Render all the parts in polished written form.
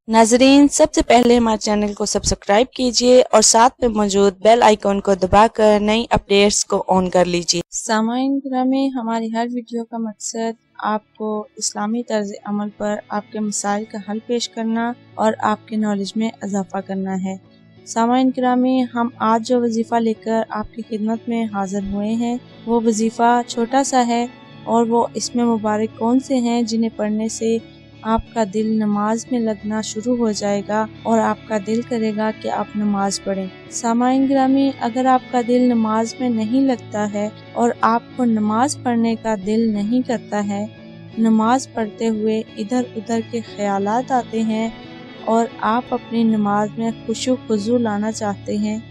नाजरीन, सबसे पहले हमारे चैनल को सब्सक्राइब कीजिए और साथ में मौजूद बेल आइकॉन को दबाकर नई अपडेट्स को ऑन कर लीजिए। सामाईन गिरामी, हमारी हर वीडियो का मकसद आपको इस्लामी तर्ज अमल पर आपके मसाइल का हल पेश करना और आपके नॉलेज में इजाफा करना है। सामाईन गिरामी, हम आज जो वजीफ़ा लेकर आपकी खिदमत में हाजिर हुए हैं वो वजीफ़ा छोटा सा है और वो इसमें मुबारक कौन से हैं जिन्हें पढ़ने से आपका दिल नमाज में लगना शुरू हो जाएगा और आपका दिल करेगा कि आप नमाज पढ़ें। सामाईन गिरामी, अगर आपका दिल नमाज में नहीं लगता है और आपको नमाज पढ़ने का दिल नहीं करता है, नमाज पढ़ते हुए इधर उधर के ख्यालात आते हैं और आप अपनी नमाज में खुशू खुजू लाना चाहते हैं,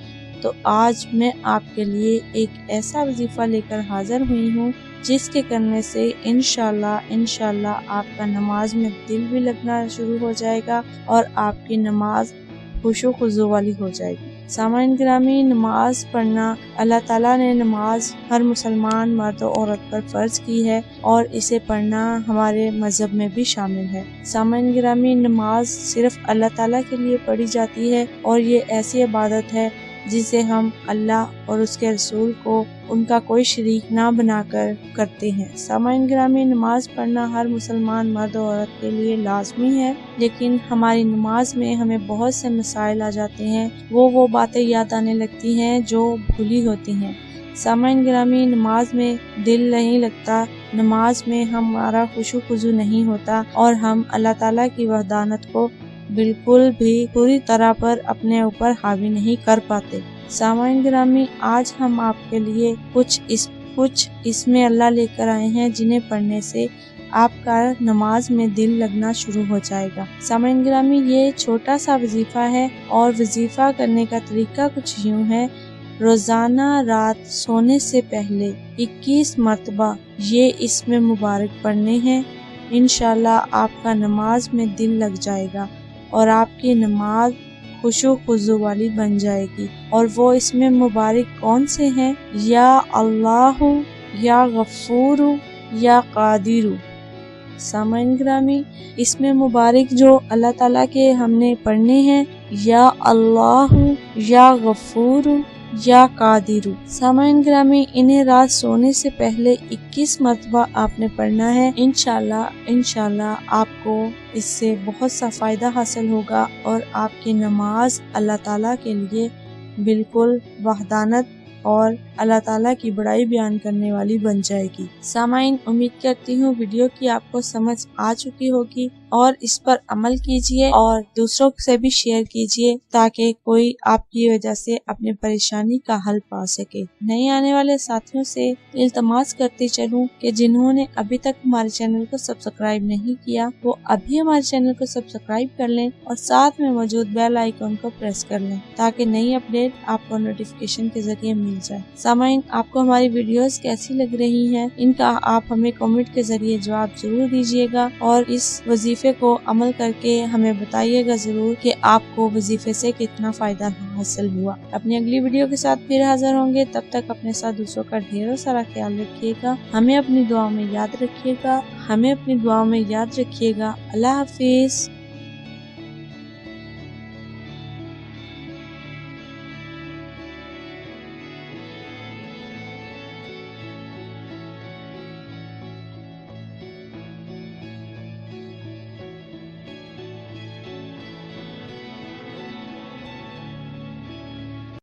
तो आज मैं आपके लिए एक ऐसा वजीफ़ा लेकर हाजिर हुई हूँ जिसके करने से इंशाल्लाह आपका नमाज में दिल भी लगना शुरू हो जाएगा और आपकी नमाज खुशू खुजू वाली हो जाएगी। सामाईन गिरामी, नमाज पढ़ना अल्लाह ताला ने नमाज हर मुसलमान मर्द और औरत पर फर्ज की है और इसे पढ़ना हमारे मजहब में भी शामिल है। सामाईन गिरामी, नमाज सिर्फ अल्लाह ताला के लिए पढ़ी जाती है और ये ऐसी इबादत है जिसे हम अल्लाह और उसके रसूल को उनका कोई शरीक ना बनाकर करते हैं। सामाईन गिरामी, नमाज पढ़ना हर मुसलमान मर्द और औरत के लिए लाजमी है, लेकिन हमारी नमाज में हमें बहुत से मसाइल आ जाते हैं, वो बातें याद आने लगती हैं जो भूली होती हैं। सामाईन गिरामी, नमाज में दिल नहीं लगता, नमाज में हमारा खुशू खुजू नहीं होता और हम अल्लाह ताला की वहदानत को बिल्कुल भी पूरी तरह पर अपने ऊपर हावी नहीं कर पाते। सामाईन गिरामी, आज हम आपके लिए कुछ इसमें अल्लाह लेकर आए हैं जिन्हें पढ़ने से आपका नमाज में दिल लगना शुरू हो जाएगा। सामाईन गिरामी, ये छोटा सा वजीफा है और वजीफा करने का तरीका कुछ यूँ है। रोजाना रात सोने से पहले 21 मरतबा ये इसमें मुबारक पढ़ने हैं। इंशाल्लाह आपका नमाज में दिल लग जाएगा और आपकी नमाज खुशू खुजू वाली बन जाएगी। और वो इसमें मुबारक कौन से हैं? या अल्लाहु, या गफूरु, या कादिरु। सामाईन गिरामी, इसमें मुबारक जो अल्लाह ताला के हमने पढ़ने हैं, या अल्लाहु, या गफूरु, या कादिरु। सामाईन गिरामी, इन्हें रात सोने से पहले 21 मरतबा आपने पढ़ना है। इंशाल्लाह आपको इससे बहुत सा फायदा हासिल होगा और आपकी नमाज अल्लाह ताला के लिए बिल्कुल वहदानत और अल्लाह ताला की बड़ाई बयान करने वाली बन जाएगी। सामाईन, उम्मीद करती हूँ वीडियो की आपको समझ आ चुकी होगी और इस पर अमल कीजिए और दूसरों से भी शेयर कीजिए ताकि कोई आपकी वजह से अपनी परेशानी का हल पा सके। नए आने वाले साथियों से इल्तमास करती चलूं कि जिन्होंने अभी तक हमारे चैनल को सब्सक्राइब नहीं किया वो अभी हमारे चैनल को सब्सक्राइब कर लें और साथ में मौजूद बेल आइकॉन को प्रेस कर लें ताकि नई अपडेट आपको नोटिफिकेशन के जरिए मिल जाए। सामाईन, आपको हमारी वीडियोस कैसी लग रही हैं, इनका आप हमें कमेंट के जरिए जवाब जरूर दीजिएगा और इस वजीफे को अमल करके हमें बताइएगा जरूर कि आपको वजीफे से कितना फायदा हासिल हुआ। अपनी अगली वीडियो के साथ फिर हाजिर होंगे, तब तक अपने साथ दूसरों का ढेरों सारा ख्याल रखिएगा। हमें अपनी दुआ में याद रखिएगा। अल्लाह हाफिज।